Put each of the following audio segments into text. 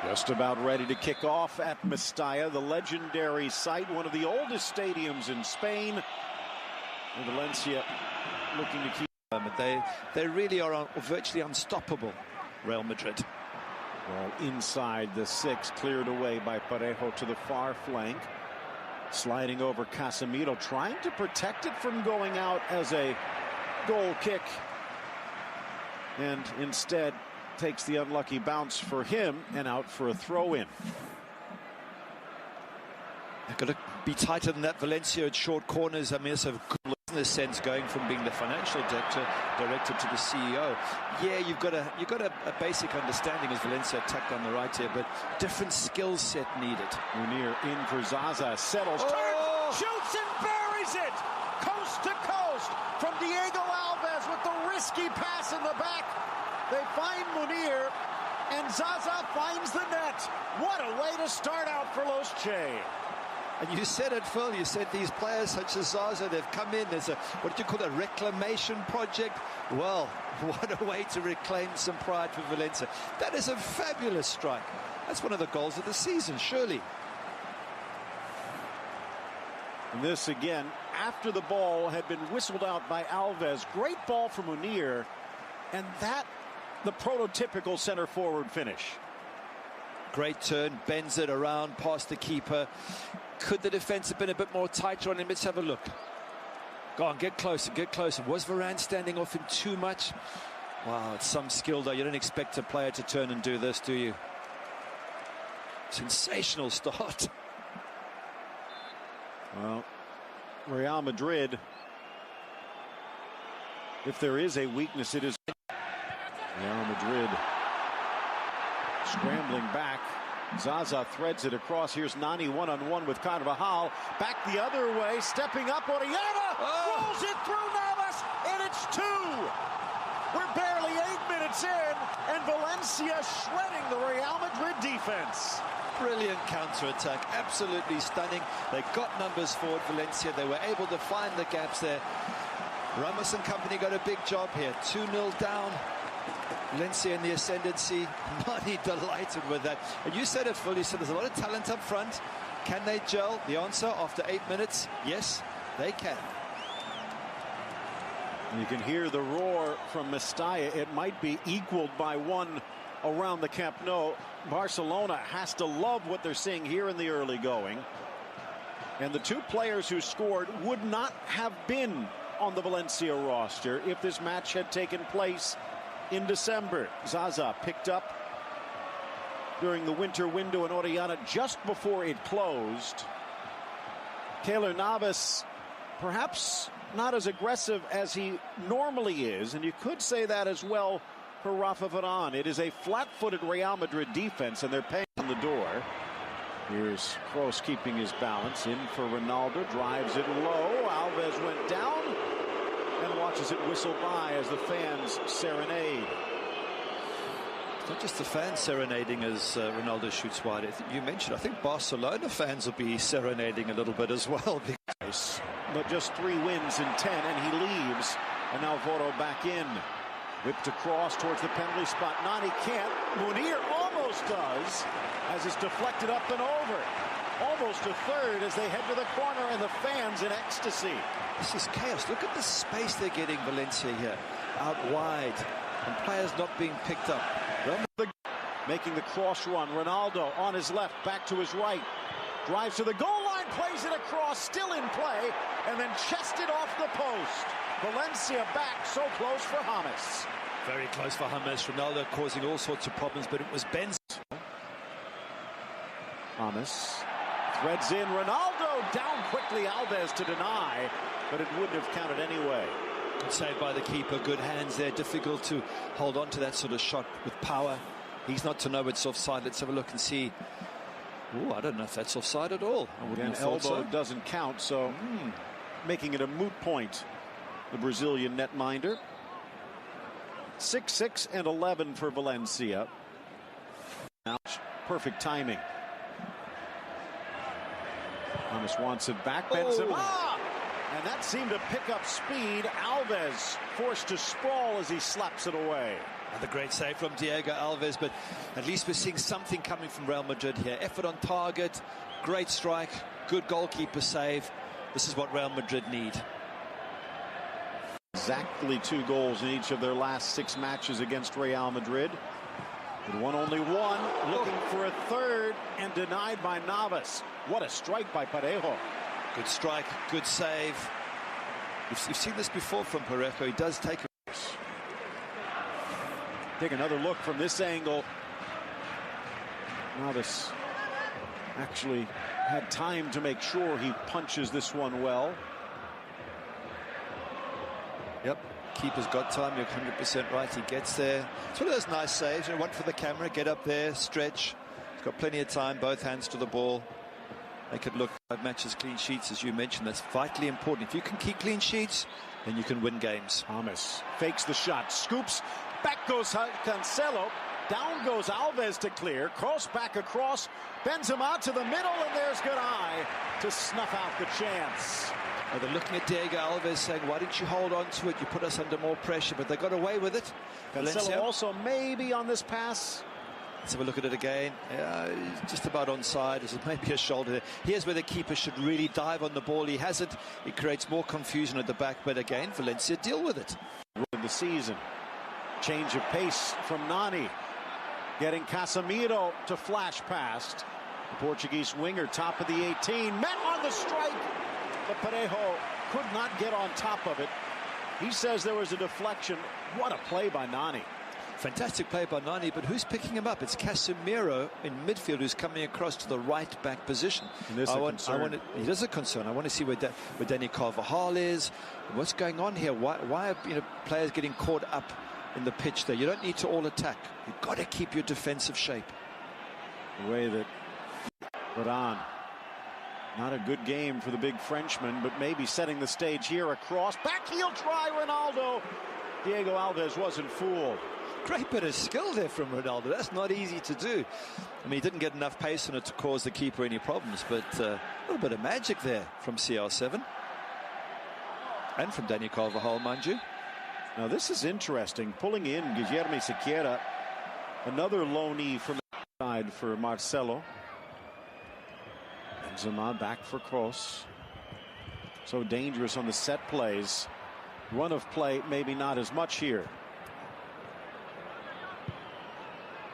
Just about ready to kick off at Mestalla, the legendary site, one of the oldest stadiums in Spain. And Valencia looking to keep. They really are virtually unstoppable, Real Madrid. Ball inside the 6, cleared away by Parejo to the far flank. Sliding over Casemiro, trying to protect it from going out as a goal kick. And instead takes the unlucky bounce for him and out for a throw-in. They've got to be tighter than that, Valencia, at short corners. I mean, it's a good business sense going from being the financial director to the CEO. Yeah, you've got a basic understanding as Valencia attacked on the right here, but different skill set needed. Munir in for Zaza, settles, turns, shoots and buries it! Coast to coast from Diego Alves with the risky pass in the back. They find Munir, and Zaza finds the net. What a way to start out for Los Che. And you said it, Phil. You said these players such as Zaza, they've come in. There's a, what do you call it, a reclamation project? Well, what a way to reclaim some pride for Valencia. That is a fabulous strike. That's one of the goals of the season, surely. And this again, after the ball had been whistled out by Alves. Great ball from Munir. And that, the prototypical center forward finish. Great turn, bends it around past the keeper. Could the defense have been a bit more tighter on him? Let's have a look. Go on, get closer, get closer. Was Varane standing off him too much? Wow, it's some skill though. You don't expect a player to turn and do this, do you? Sensational start. Well, Real Madrid, if there is a weakness, it is Real Madrid scrambling back. Zaza threads it across. Here's Nani one-on-one with Carvajal. Back the other way, stepping up. Oriana rolls it through Navas, and it's 2. We're barely 8 minutes in, and Valencia shredding the Real Madrid defense. Brilliant counter-attack, absolutely stunning. They got numbers forward, Valencia. They were able to find the gaps there. Ramos and company got a big job here. 2-0 down. Valencia in the ascendancy. Nani delighted with that. And you said it, Phil. You said there's a lot of talent up front. Can they gel? The answer after 8 minutes, yes, they can. You can hear the roar from Mestalla. It might be equaled by one around the Camp Nou. Barcelona has to love what they're seeing here in the early going. And the 2 players who scored would not have been on the Valencia roster if this match had taken place in December. Zaza picked up during the winter window in Oriana just before it closed. Keylor Navas perhaps not as aggressive as he normally is, and you could say that as well for Rafa Varane. It is a flat-footed Real Madrid defense, and they're paying on the door. Here's Kroos keeping his balance. In for Ronaldo, drives it low. Alves went down and watches it whistle by as the fans serenade. It's not just the fans serenading as Ronaldo shoots wide. You mentioned, I think Barcelona fans will be serenading a little bit as well. But just 3 wins in 10, and he leaves. And now Voro back in. Whipped across towards the penalty spot. Nani can't. Munir almost does, as it's deflected up and over. Almost a third as they head to the corner, and the fans in ecstasy. This is chaos. Look at the space they're getting, Valencia here. Out wide. And players not being picked up. Making the cross run. Ronaldo on his left, back to his right. Drives to the goal line, plays it across, still in play, and then chested off the post. Valencia back, so close for James. Very close for James. Ronaldo causing all sorts of problems, but it was Ben's. James threads in. Ronaldo down quickly. Alves to deny, but it wouldn't have counted anyway. Good save by the keeper. Good hands there. Difficult to hold on to that sort of shot with power. He's not to know it's offside. Let's have a look and see. Oh, I don't know if that's offside at all. Again, elbow doesn't count, so making it a moot point. The Brazilian netminder. 6-6 and 11 for Valencia. Ouch. Perfect timing. James wants it back. Benzema! And that seemed to pick up speed. Alves forced to sprawl as he slaps it away. Another great save from Diego Alves, but at least we're seeing something coming from Real Madrid here. Effort on target, great strike, good goalkeeper save. This is what Real Madrid need. Exactly 2 goals in each of their last 6 matches against Real Madrid. But won only 1, looking for a third, and denied by Navas. What a strike by Parejo. Good strike, good save. You've seen this before from Parejo. He does take a... Take another look from this angle. Navas actually had time to make sure he punches this one well. Yep, keeper's got time. You're 100% right. He gets there. It's one of those nice saves. You know, one for the camera, get up there, stretch. He's got plenty of time, both hands to the ball. Make it look 5 matches clean sheets, as you mentioned. That's vitally important. If you can keep clean sheets, then you can win games. Thomas fakes the shot, scoops, back goes Cancelo, down goes Alves to clear, cross back across, Benzema to the middle, and there's good eye to snuff out the chance. Oh, they're looking at Diego Alves saying, why didn't you hold on to it? You put us under more pressure, but they got away with it. Cancelo also maybe on this pass. Let's have a look at it again. Just about onside. This is maybe a shoulder there. Here's where the keeper should really dive on the ball. He hasn't. It creates more confusion at the back, but again, Valencia deal with it. In the season, change of pace from Nani, getting Casemiro to flash past. The Portuguese winger, top of the 18, met on the strike, but Parejo could not get on top of it. He says there was a deflection. What a play by Nani. Fantastic play by Nani, but who's picking him up? It's Casemiro in midfield who's coming across to the right back position. It is a concern. I want to see where Dani Carvajal is. What's going on here? Why are players getting caught up in the pitch there? You don't need to all attack. You've got to keep your defensive shape. The way that Varane, not a good game for the big Frenchman, but maybe setting the stage here. Across, back heel try, Ronaldo. Diego Alves wasn't fooled. Great bit of skill there from Ronaldo. That's not easy to do. I mean, he didn't get enough pace on it to cause the keeper any problems, but a little bit of magic there from CR7. And from Dani Carvajal, mind you. Now, this is interesting. Pulling in Guilherme Sequeira, another loanee from the side for Marcelo. Benzema back for Kroos. So dangerous on the set plays. Run of play, maybe not as much here.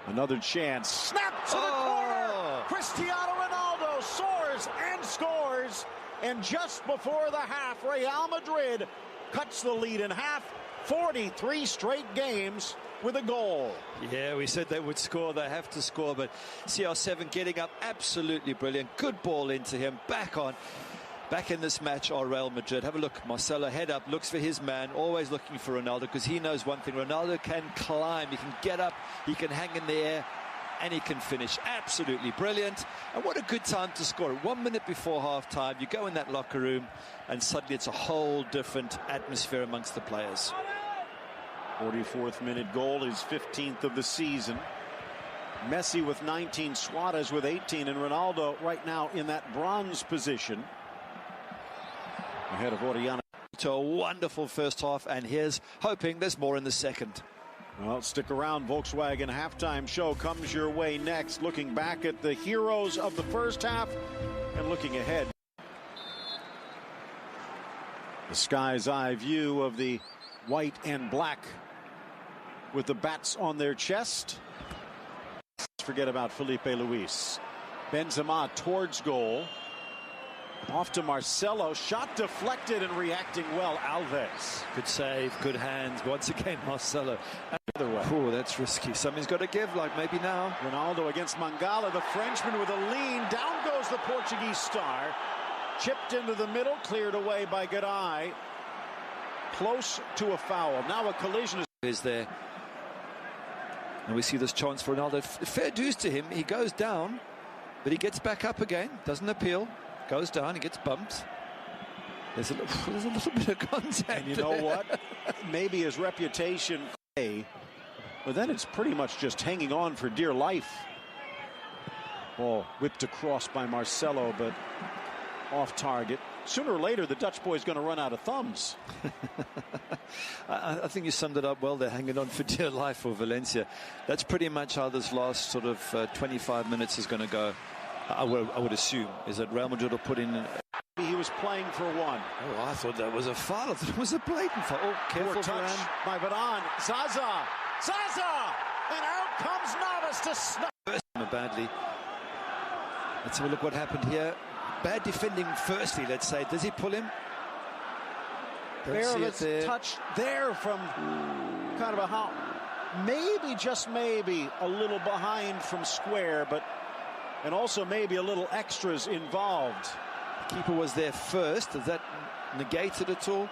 Another chance. Snap to the corner. Cristiano Ronaldo soars and scores. And just before the half, Real Madrid cuts the lead in half. 43 straight games with a goal. Yeah, we said they would score. They have to score. But CR7 getting up, absolutely brilliant. Good ball into him. Back in this match are Real Madrid. Have a look. Marcelo head up, looks for his man, always looking for Ronaldo, because he knows one thing. Ronaldo can climb. He can get up. He can hang in the air. And he can finish. Absolutely brilliant. And what a good time to score. 1 minute before half-time, you go in that locker room, and suddenly it's a whole different atmosphere amongst the players. 44th minute goal, his 15th of the season. Messi with 19, Suarez with 18, and Ronaldo right now in that bronze position. Ahead of Oriana. To a wonderful first half, and here's hoping there's more in the second. Well, stick around. Volkswagen halftime show comes your way next. Looking back at the heroes of the first half and looking ahead. The sky's eye view of the white and black with the bats on their chest. Forget about Felipe Luis. Benzema towards goal. Off to Marcelo, shot deflected and reacting well, Alves. Good save, good hands. Once again, Marcelo. Other way. Oh, that's risky. Something's got to give, like maybe now. Ronaldo against Mangala, the Frenchman with a lean. Down goes the Portuguese star. Chipped into the middle, cleared away by Garay. Close to a foul. Now a collision is there. And we see this chance for Ronaldo. Fair dues to him. He goes down, but he gets back up again. Doesn't appeal. Goes down, he gets bumped. There's a little bit of contact. And you know what? Maybe his reputation, but then it's pretty much just hanging on for dear life. Ball whipped across by Marcelo, but off target. Sooner or later, the Dutch boy's going to run out of thumbs. I think you summed it up well there, hanging on for dear life for Valencia. That's pretty much how this last sort of 25 minutes is going to go. I would assume is that Real Madrid will put in. He was playing for one. Oh, I thought that was a foul. I thought it was a blatant foul. Oh, careful, touch by Varane. Zaza! And out comes Navas to snap. Badly. Let's have a look what happened here. Bad defending firstly, let's say. Does he pull him? Berovit's touch there from kind of a how. Maybe, just maybe, a little behind from square, but and also maybe a little extras involved. The keeper was there first. Does that negate it at all?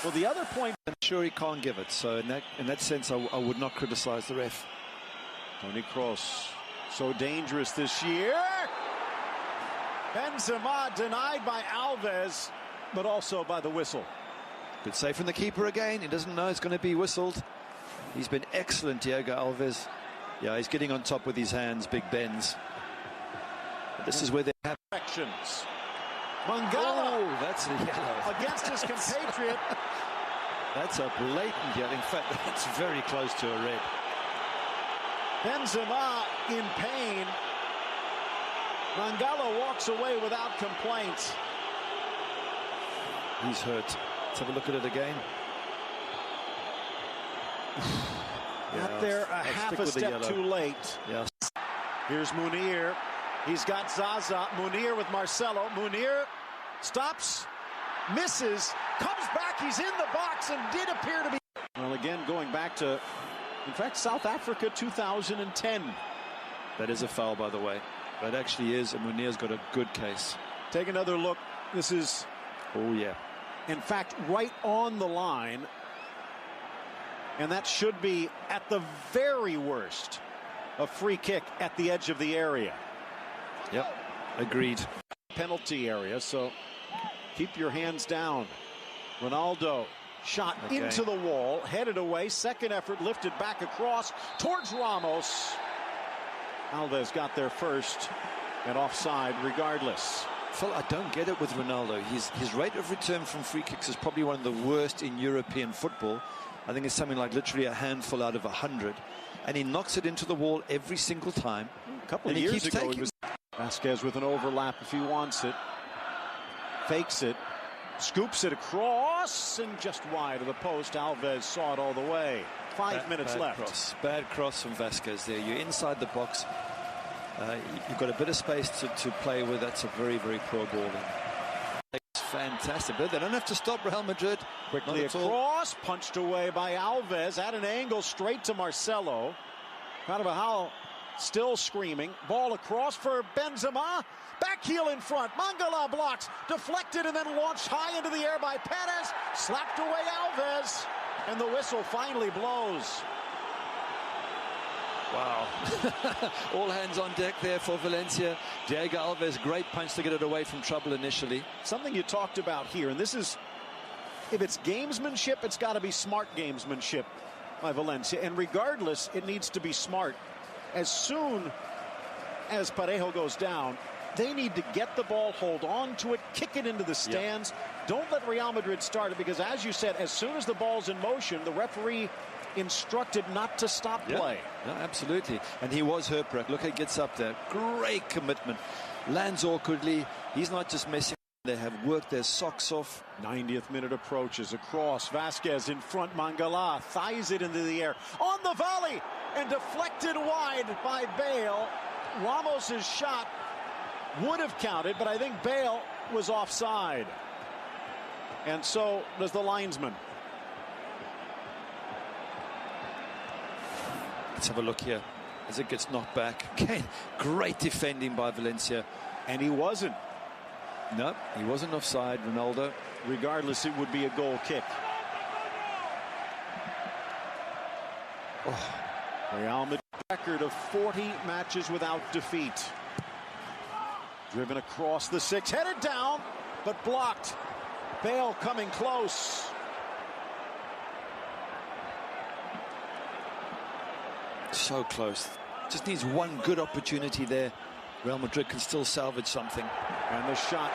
Well, the other point, I'm sure he can't give it. So in that sense, I would not criticize the ref. Toni Kroos, so dangerous this year. Benzema denied by Alves, but also by the whistle. Good save from the keeper again. He doesn't know it's going to be whistled. He's been excellent, Diego Alves. Yeah, he's getting on top with his hands, Big Benz. But this is where they have actions. Mangala. Oh, that's a yellow. Against his compatriot. That's a blatant yellow. In fact, that's very close to a red. Benzema in pain. Mangala walks away without complaint. He's hurt. Let's have a look at it again. Got there a half a step too late. Yes. Here's Munir. He's got Zaza. Munir with Marcelo. Munir stops, misses, comes back. He's in the box and did appear to be. Well, again, going back to, in fact, South Africa 2010. That is a foul, by the way. That actually is, and Munir's got a good case. Take another look. This is, oh yeah, in fact, right on the line. And that should be, at the very worst, a free kick at the edge of the area. Yep, agreed. Penalty area, so keep your hands down. Ronaldo shot into the wall, headed away. Second effort lifted back across towards Ramos. Alves got there first and offside regardless. Phil, I don't get it with Ronaldo. His rate of return from free kicks is probably one of the worst in European football. I think it's something like literally a handful out of 100. And he knocks it into the wall every single time. A couple of years ago, he was Vasquez with an overlap if he wants it. Fakes it. Scoops it across and just wide of the post. Alves saw it all the way. 5 minutes left. Bad cross from Vasquez there. You're inside the box. You've got a bit of space to play with. That's a very, very poor ball then. It's fantastic. But they don't have to stop Real Madrid. Quickly across, punched away by Alves at an angle straight to Marcelo. Carvajal still screaming. Ball across for Benzema. Back heel in front. Mangala blocks. Deflected and then launched high into the air by Perez. Slapped away Alves. And the whistle finally blows. Wow. All hands on deck there for Valencia. Diego Alves, great punch to get it away from trouble initially. Something you talked about here, and this is, if it's gamesmanship, it's got to be smart gamesmanship by Valencia. And regardless, it needs to be smart. As soon as Parejo goes down, they need to get the ball, hold on to it, kick it into the stands. Yep. Don't let Real Madrid start it, because as you said, as soon as the ball's in motion, the referee instructed not to stop play. Yeah, absolutely. And he was hurt, Brock. Look, he gets up there. Great commitment. Lands awkwardly. He's not just messing. They have worked their socks off. 90th minute approaches across. Vasquez in front. Mangala thighs it into the air. On the volley and deflected wide by Bale. Ramos's shot would have counted, but I think Bale was offside. And so does the linesman. Let's have a look here as it gets knocked back. Again, great defending by Valencia. And he wasn't. No, he wasn't offside, Ronaldo. Regardless, it would be a goal kick. Oh. Real Madrid record of 40 matches without defeat. Driven across the 6, headed down, but blocked. Bale coming close. So close. Just needs one good opportunity there. Real Madrid can still salvage something. And the shot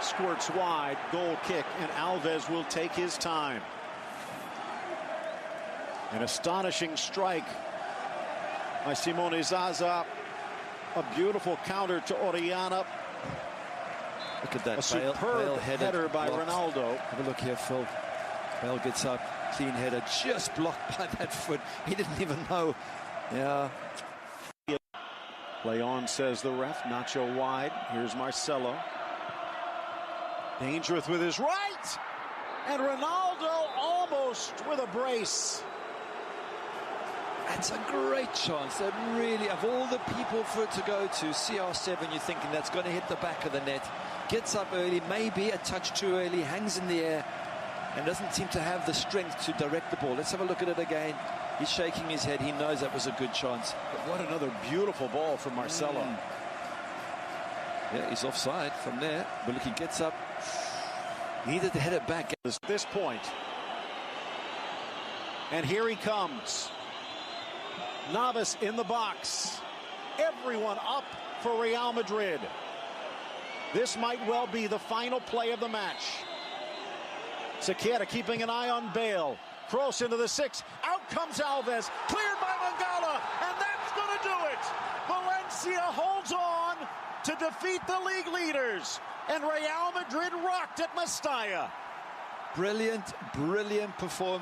squirts wide, goal kick, and Alves will take his time. An astonishing strike by Simone Zaza. A beautiful counter to Orellana. Look at that. A superb header by Ronaldo. Have a look here, Phil. Bale gets up, clean header, just blocked by that foot. He didn't even know. Yeah. Play on, says the ref. Nacho wide. Here's Marcelo. Dangerous with his right. And Ronaldo almost with a brace. That's a great chance. That really, of all the people for it to go to, CR7, you're thinking that's going to hit the back of the net. Gets up early, maybe a touch too early, hangs in the air, and doesn't seem to have the strength to direct the ball. Let's have a look at it again. He's shaking his head. He knows that was a good chance. But what another beautiful ball from Marcelo. Yeah, he's offside from there. But look, he gets up. Needed to head it back. At this point. And here he comes. Navas in the box. Everyone up for Real Madrid. This might well be the final play of the match. Sequeira keeping an eye on Bale. Cross into the 6. Out comes Alves. Cleared by Mangala. And that's going to do it. Valencia holds on to defeat the league leaders. And Real Madrid rocked at Mestalla. Brilliant, brilliant performance.